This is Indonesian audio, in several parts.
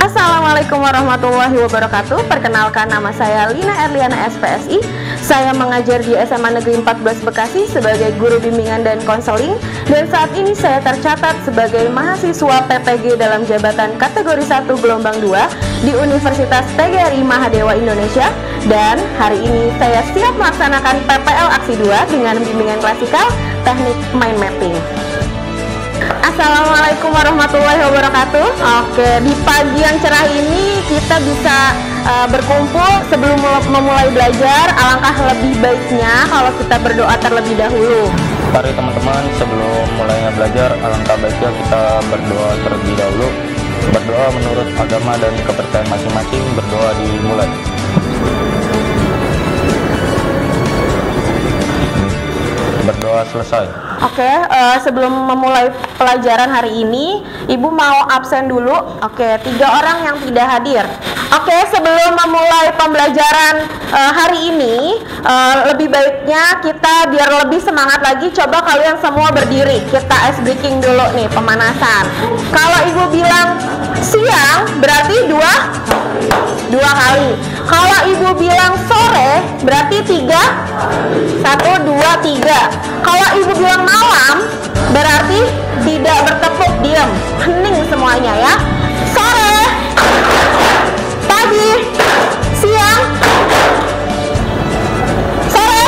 Assalamualaikum warahmatullahi wabarakatuh. Perkenalkan, nama saya Lina Erliana SPSI. Saya mengajar di SMA Negeri 14 Bekasi sebagai guru bimbingan dan konseling. Dan saat ini saya tercatat sebagai mahasiswa PPG dalam jabatan kategori 1 gelombang 2 di Universitas PGRI Mahadewa Indonesia. Dan hari ini saya siap melaksanakan PPL Aksi 2 dengan bimbingan klasikal teknik mind mapping. Assalamualaikum warahmatullahi wabarakatuh. Oke, di pagi yang cerah ini kita bisa berkumpul. Sebelum memulai belajar, alangkah lebih baiknya kalau kita berdoa terlebih dahulu. Mari teman-teman, sebelum mulainya belajar, alangkah baiknya kita berdoa terlebih dahulu. Berdoa menurut agama dan kepercayaan masing-masing. Berdoa dimulai. Berdoa selesai. Oke, sebelum memulai pelajaran hari ini, Ibu mau absen dulu. Oke, 3 orang yang tidak hadir. Oke, sebelum memulai pembelajaran hari ini, lebih baiknya kita biar lebih semangat lagi, coba kalian semua berdiri. Kita ice breaking dulu nih, pemanasan. Kalau Ibu bilang siang, berarti dua kali. Kalau Ibu bilang sore, berarti 3. 1, 2, 3. Kalau Ibu bilang malam, berarti tidak bertepuk, diam, hening semuanya ya. Sore, pagi, siang, sore,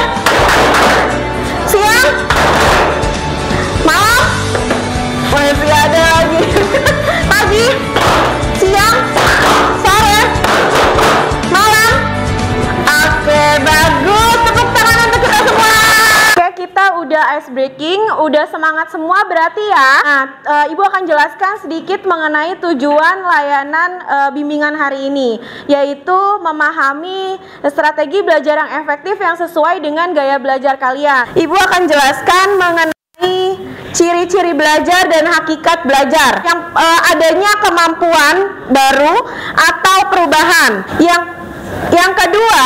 siang, malam, masih ada lagi. Pagi, siang, sore, malam. Oke, bagus, tepuk tangan untuk kita semua. Oke, kita udah ice breaking, udah semangat semua berarti ya. Nah, Ibu akan jelaskan sedikit mengenai tujuan layanan bimbingan hari ini, yaitu memahami strategi belajar yang efektif yang sesuai dengan gaya belajar kalian. Ibu akan jelaskan mengenai ciri-ciri belajar dan hakikat belajar, yang adanya kemampuan baru atau perubahan. Yang kedua,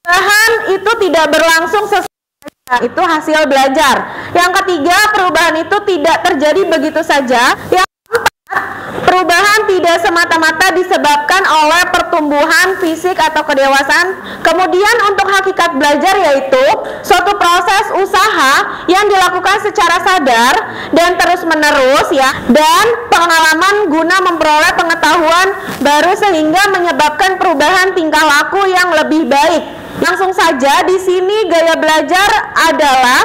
perubahan itu tidak berlangsung sesuai, itu hasil belajar. Yang ketiga, perubahan itu tidak terjadi begitu saja. Yang keempat, perubahan tidak semata-mata disebabkan oleh pertumbuhan fisik atau kedewasaan. Kemudian untuk hakikat belajar, yaitu suatu proses usaha yang dilakukan secara sadar dan terus-menerus ya, dan pengalaman guna memperoleh pengetahuan baru sehingga menyebabkan perubahan tingkah laku yang lebih baik. Langsung saja, di sini gaya belajar adalah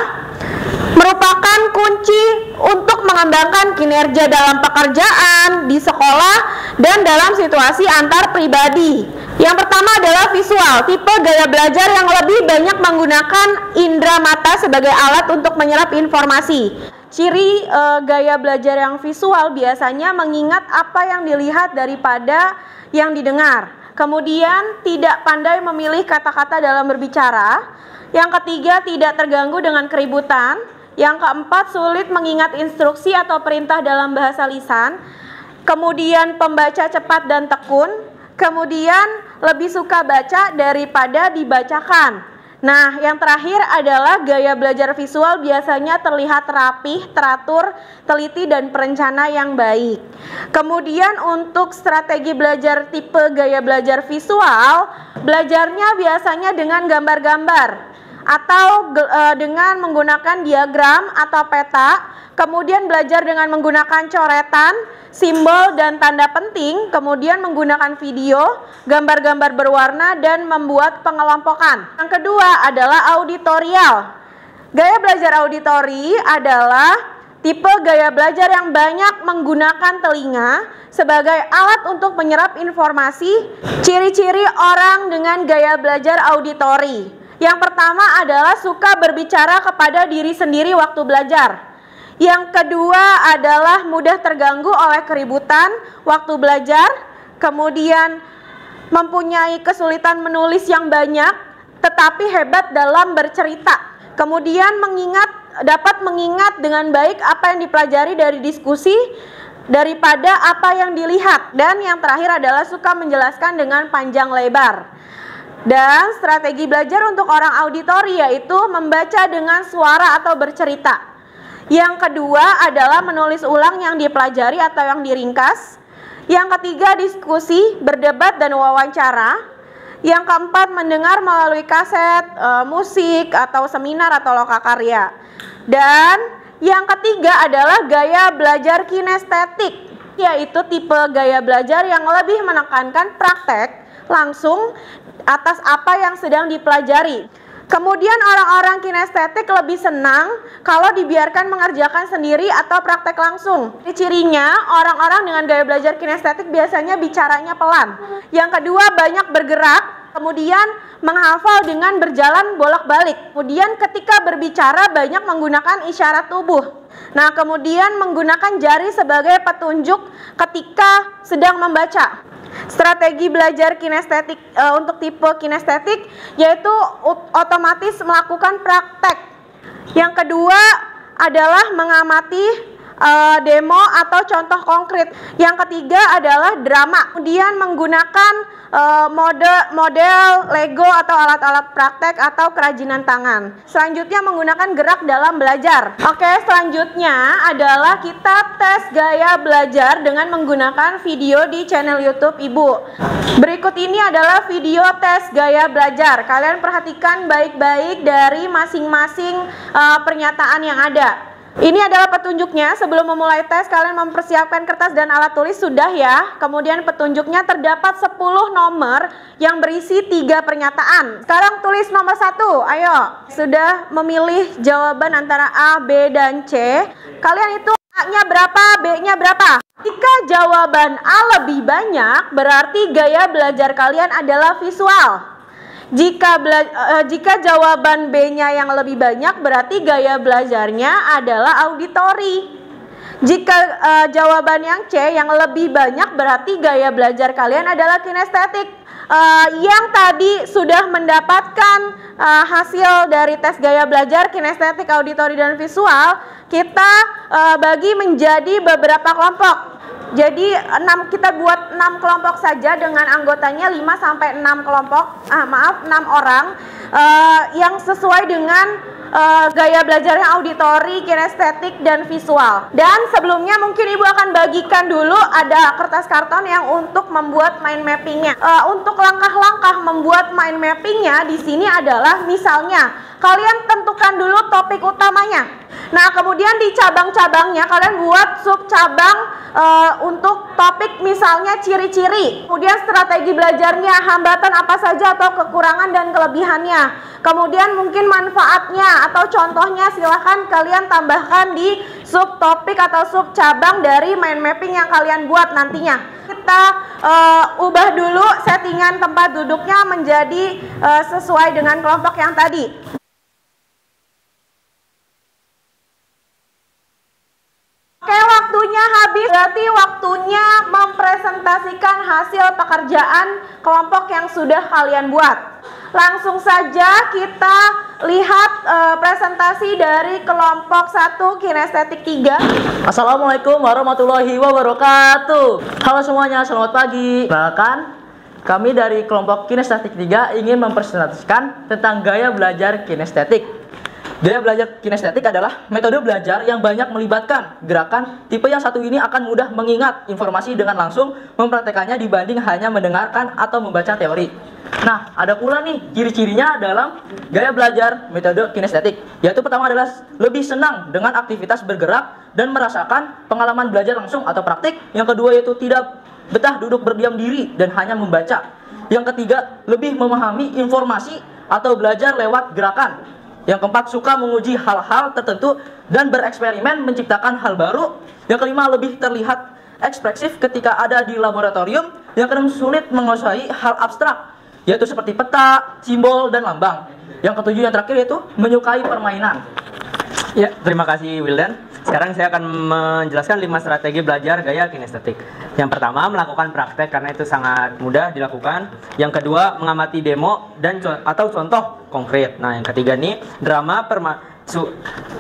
merupakan kunci untuk mengembangkan kinerja dalam pekerjaan, di sekolah, dan dalam situasi antar pribadi. Yang pertama adalah visual, tipe gaya belajar yang lebih banyak menggunakan indera mata sebagai alat untuk menyerap informasi. Ciri gaya belajar yang visual biasanya mengingat apa yang dilihat daripada yang didengar. Kemudian tidak pandai memilih kata-kata dalam berbicara. Yang ketiga, tidak terganggu dengan keributan. Yang keempat, sulit mengingat instruksi atau perintah dalam bahasa lisan. Kemudian pembaca cepat dan tekun. Kemudian lebih suka baca daripada dibacakan. Nah, yang terakhir adalah gaya belajar visual biasanya terlihat rapih, teratur, teliti, dan perencana yang baik. Kemudian untuk strategi belajar tipe gaya belajar visual, belajarnya biasanya dengan gambar-gambar atau dengan menggunakan diagram atau peta. Kemudian belajar dengan menggunakan coretan, simbol, dan tanda penting. Kemudian menggunakan video, gambar-gambar berwarna, dan membuat pengelompokan. Yang kedua adalah auditorial. Gaya belajar auditori adalah tipe gaya belajar yang banyak menggunakan telinga sebagai alat untuk menyerap informasi. Ciri-ciri orang dengan gaya belajar auditori. Yang pertama adalah suka berbicara kepada diri sendiri waktu belajar. Yang kedua adalah mudah terganggu oleh keributan waktu belajar. Kemudian mempunyai kesulitan menulis yang banyak, tetapi hebat dalam bercerita. Kemudian dapat mengingat dengan baik apa yang dipelajari dari diskusi daripada apa yang dilihat. Dan yang terakhir adalah suka menjelaskan dengan panjang lebar. Dan strategi belajar untuk orang auditori yaitu membaca dengan suara atau bercerita. Yang kedua adalah menulis ulang yang dipelajari atau yang diringkas. Yang ketiga, diskusi, berdebat, dan wawancara. Yang keempat, mendengar melalui kaset, musik, atau seminar atau lokakarya. Dan yang ketiga adalah gaya belajar kinestetik, yaitu tipe gaya belajar yang lebih menekankan praktek langsung atas apa yang sedang dipelajari. Kemudian orang-orang kinestetik lebih senang kalau dibiarkan mengerjakan sendiri atau praktek langsung. Cirinya, orang-orang dengan gaya belajar kinestetik biasanya bicaranya pelan. Yang kedua, banyak bergerak, kemudian menghafal dengan berjalan bolak-balik. Kemudian ketika berbicara banyak menggunakan isyarat tubuh. Nah, kemudian menggunakan jari sebagai petunjuk ketika sedang membaca. Strategi belajar kinestetik untuk tipe kinestetik yaitu otomatis melakukan praktek. Yang kedua adalah mengamati demo atau contoh konkret. Yang ketiga adalah drama. Kemudian menggunakan model Lego atau alat-alat praktek atau kerajinan tangan. Selanjutnya menggunakan gerak dalam belajar. Oke, selanjutnya adalah kita tes gaya belajar dengan menggunakan video di channel YouTube Ibu. Berikut ini adalah video tes gaya belajar. Kalian perhatikan baik-baik dari masing-masing pernyataan yang ada. Ini adalah petunjuknya. Sebelum memulai tes, kalian mempersiapkan kertas dan alat tulis sudah ya. Kemudian petunjuknya terdapat 10 nomor yang berisi 3 pernyataan. Sekarang tulis nomor 1, ayo. Sudah memilih jawaban antara A, B, dan C. Kalian itu A-nya berapa, B-nya berapa? Jika jawaban A lebih banyak, berarti gaya belajar kalian adalah visual. Jika jawaban B-nya yang lebih banyak, berarti gaya belajarnya adalah auditori. Jika jawaban yang C yang lebih banyak, berarti gaya belajar kalian adalah kinestetik. Yang tadi sudah mendapatkan hasil dari tes gaya belajar kinestetik, auditori, dan visual, kita bagi menjadi beberapa kelompok. Jadi kita buat 6 kelompok saja dengan anggotanya 5-6 kelompok, 6 orang yang sesuai dengan gaya belajarnya auditori, kinestetik, dan visual. Dan sebelumnya mungkin Ibu akan bagikan dulu ada kertas karton yang untuk membuat mind mappingnya. Untuk langkah-langkah membuat mind mappingnya di sini adalah misalnya kalian tentukan dulu topik utamanya. Nah, kemudian di cabang-cabangnya kalian buat sub cabang untuk topik misalnya ciri-ciri. Kemudian strategi belajarnya, hambatan apa saja atau kekurangan dan kelebihannya. Kemudian mungkin manfaatnya atau contohnya silahkan kalian tambahkan di sub topik atau sub cabang dari mind mapping yang kalian buat nantinya. Kita ubah dulu settingan tempat duduknya menjadi sesuai dengan kelompok yang tadi. Oke, waktunya habis, berarti waktunya mempresentasikan hasil pekerjaan kelompok yang sudah kalian buat. Langsung saja kita lihat presentasi dari kelompok 1 kinestetik 3. Assalamualaikum warahmatullahi wabarakatuh. Halo semuanya, selamat pagi. Perkenalkan, kami dari kelompok kinestetik 3 ingin mempresentasikan tentang gaya belajar kinestetik. Gaya belajar kinestetik adalah metode belajar yang banyak melibatkan gerakan. Tipe yang satu ini akan mudah mengingat informasi dengan langsung mempraktekannya dibanding hanya mendengarkan atau membaca teori. Nah, ada pula nih ciri-cirinya dalam gaya belajar metode kinestetik, yaitu pertama adalah lebih senang dengan aktivitas bergerak dan merasakan pengalaman belajar langsung atau praktik. Yang kedua yaitu tidak betah duduk berdiam diri dan hanya membaca. Yang ketiga, lebih memahami informasi atau belajar lewat gerakan. Yang keempat, suka menguji hal-hal tertentu dan bereksperimen menciptakan hal baru. Yang kelima, lebih terlihat ekspresif ketika ada di laboratorium. Yang keenam, sulit menguasai hal abstrak, yaitu seperti peta, simbol, dan lambang. Yang ketujuh, yang terakhir yaitu menyukai permainan. Ya, terima kasih Wildan. Sekarang saya akan menjelaskan 5 strategi belajar gaya kinestetik. Yang pertama, melakukan praktek karena itu sangat mudah dilakukan. Yang kedua, mengamati demo dan atau contoh konkret. Nah, yang ketiga nih,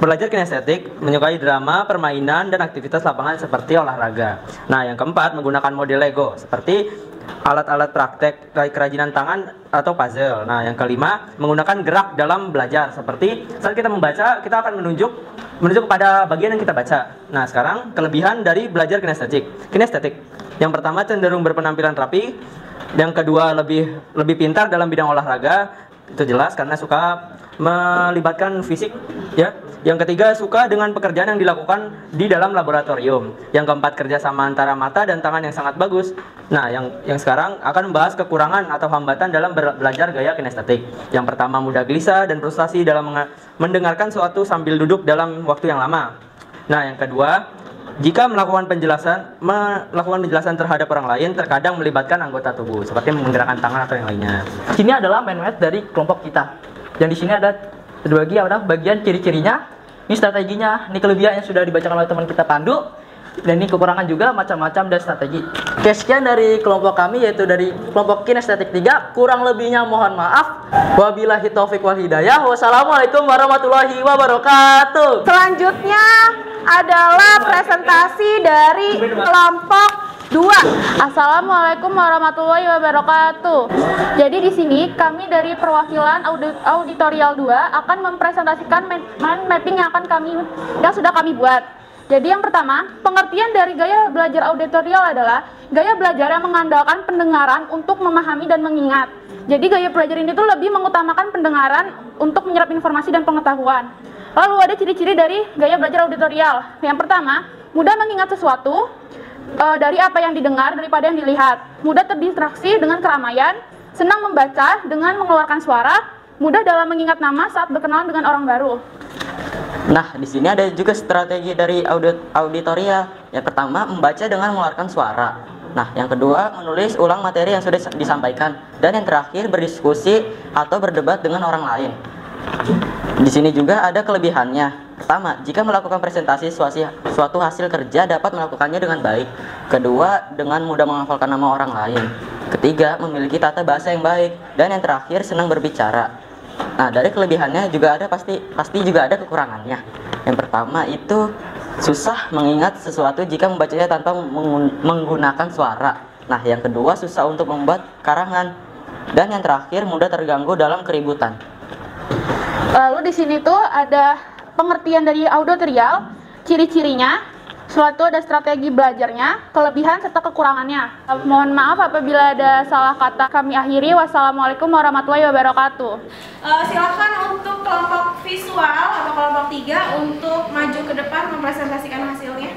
belajar kinestetik, menyukai drama, permainan, dan aktivitas lapangan seperti olahraga. Nah, yang keempat, menggunakan model Lego seperti alat-alat praktek kerajinan tangan atau puzzle. Nah, yang kelima, menggunakan gerak dalam belajar seperti saat kita membaca, kita akan menunjuk kepada bagian yang kita baca. Nah, sekarang kelebihan dari belajar kinestetik. Yang pertama cenderung berpenampilan rapi, yang kedua lebih pintar dalam bidang olahraga, itu jelas karena suka melibatkan fisik ya. Yang ketiga suka dengan pekerjaan yang dilakukan di dalam laboratorium. Yang keempat kerjasama antara mata dan tangan yang sangat bagus. Nah, yang sekarang akan membahas kekurangan atau hambatan dalam belajar gaya kinestetik. Yang pertama mudah gelisah dan frustasi dalam mendengarkan sesuatu sambil duduk dalam waktu yang lama. Nah, yang kedua, jika melakukan penjelasan terhadap orang lain, terkadang melibatkan anggota tubuh seperti menggerakkan tangan atau yang lainnya. Ini adalah mind map dari kelompok kita. Dan di sini ada terbagi ada bagian ciri-cirinya, ini strateginya, ini kelebihan yang sudah dibacakan oleh teman kita Pandu, dan ini kekurangan juga macam-macam dan strategi. Oke, sekian dari kelompok kami, yaitu dari kelompok Kinestetik 3. Kurang lebihnya mohon maaf. Wabillahi taufiq wal hidayah. Wassalamualaikum warahmatullahi wabarakatuh. Selanjutnya adalah presentasi dari kelompok 2. Assalamualaikum warahmatullahi wabarakatuh. Jadi di sini kami dari perwakilan auditorial 2 akan mempresentasikan mind mapping yang sudah kami buat. Jadi yang pertama, pengertian dari gaya belajar auditorial adalah gaya belajar yang mengandalkan pendengaran untuk memahami dan mengingat. Jadi gaya belajar ini tuh lebih mengutamakan pendengaran untuk menyerap informasi dan pengetahuan. Lalu ada ciri-ciri dari gaya belajar auditorial. Yang pertama, mudah mengingat sesuatu dari apa yang didengar daripada yang dilihat, mudah terdistraksi dengan keramaian, senang membaca dengan mengeluarkan suara, mudah dalam mengingat nama saat berkenalan dengan orang baru. Nah, di sini ada juga strategi dari auditorial. Yang pertama, membaca dengan mengeluarkan suara. Nah, yang kedua, menulis ulang materi yang sudah disampaikan. Dan yang terakhir, berdiskusi atau berdebat dengan orang lain. Di sini juga ada kelebihannya. Pertama, jika melakukan presentasi suatu hasil kerja dapat melakukannya dengan baik. Kedua, dengan mudah menghafalkan nama orang lain. Ketiga, memiliki tata bahasa yang baik. Dan yang terakhir, senang berbicara. Nah, dari kelebihannya juga ada pasti juga ada kekurangannya. Yang pertama itu susah mengingat sesuatu jika membacanya tanpa menggunakan suara. Nah, yang kedua susah untuk membuat karangan. Dan yang terakhir mudah terganggu dalam keributan. Lalu di sini tuh ada pengertian dari auditorial, ciri-cirinya, suatu ada strategi belajarnya, kelebihan serta kekurangannya. Mohon maaf apabila ada salah kata, kami akhiri. Wassalamualaikum warahmatullahi wabarakatuh. Silakan untuk kelompok visual atau kelompok 3 untuk maju ke depan mempresentasikan hasilnya.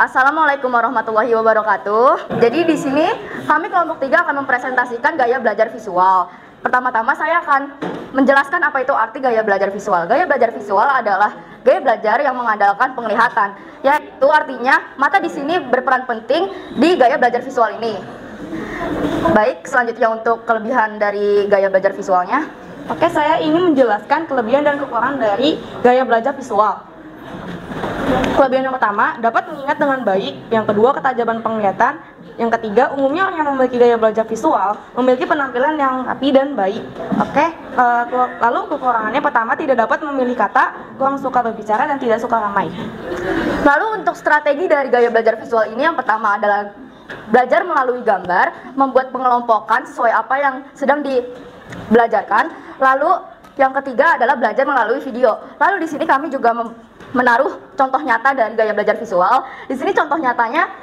Assalamualaikum warahmatullahi wabarakatuh. Jadi di sini kami kelompok 3 akan mempresentasikan gaya belajar visual. Pertama-tama saya akan menjelaskan apa itu arti gaya belajar visual. Gaya belajar visual adalah gaya belajar yang mengandalkan penglihatan. Yaitu artinya mata di sini berperan penting di gaya belajar visual ini. Baik, selanjutnya untuk kelebihan dari gaya belajar visualnya. Oke, saya ingin menjelaskan kelebihan dan kekurangan dari gaya belajar visual. Kelebihan yang pertama, dapat mengingat dengan baik. Yang kedua, ketajaman penglihatan. Yang ketiga, umumnya orang yang memiliki gaya belajar visual memiliki penampilan yang rapi dan baik. Oke, lalu kekurangannya pertama, tidak dapat memilih kata, kurang suka berbicara, dan tidak suka ramai. Lalu untuk strategi dari gaya belajar visual ini, yang pertama adalah belajar melalui gambar, membuat pengelompokan sesuai apa yang sedang dibelajarkan. Lalu yang ketiga adalah belajar melalui video. Lalu di sini kami juga menaruh contoh nyata dari gaya belajar visual. Di sini contoh nyatanya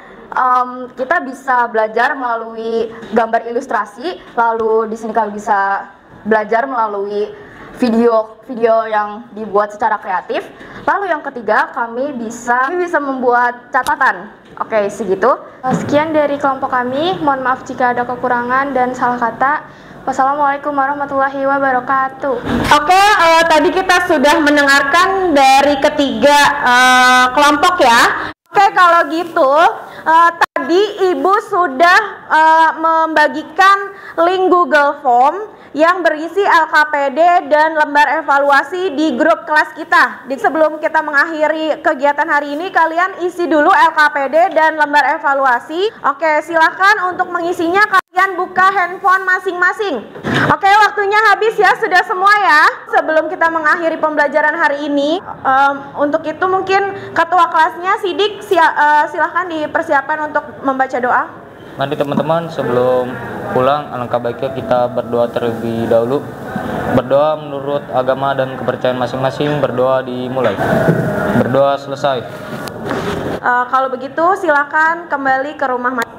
kita bisa belajar melalui gambar ilustrasi. Lalu di sini kami bisa belajar melalui video yang dibuat secara kreatif. Lalu yang ketiga kami bisa membuat catatan. Oke, segitu. Sekian dari kelompok kami. Mohon maaf jika ada kekurangan dan salah kata. Wassalamualaikum warahmatullahi wabarakatuh. Oke, tadi kita sudah mendengarkan dari ketiga kelompok ya. Oke, kalau gitu tadi Ibu sudah membagikan link Google Form yang berisi LKPD dan lembar evaluasi di grup kelas kita. Sebelum kita mengakhiri kegiatan hari ini, kalian isi dulu LKPD dan lembar evaluasi. Oke, silakan untuk mengisinya kalian buka handphone masing-masing. Oke, waktunya habis ya, sudah semua ya. Sebelum kita mengakhiri pembelajaran hari ini, untuk itu mungkin ketua kelasnya Sidik, silahkan dipersiapkan untuk membaca doa. Mari teman-teman, sebelum pulang alangkah baiknya kita berdoa terlebih dahulu. Berdoa menurut agama dan kepercayaan masing-masing. Berdoa dimulai. Berdoa selesai. Kalau begitu silakan kembali ke rumah masing-masing.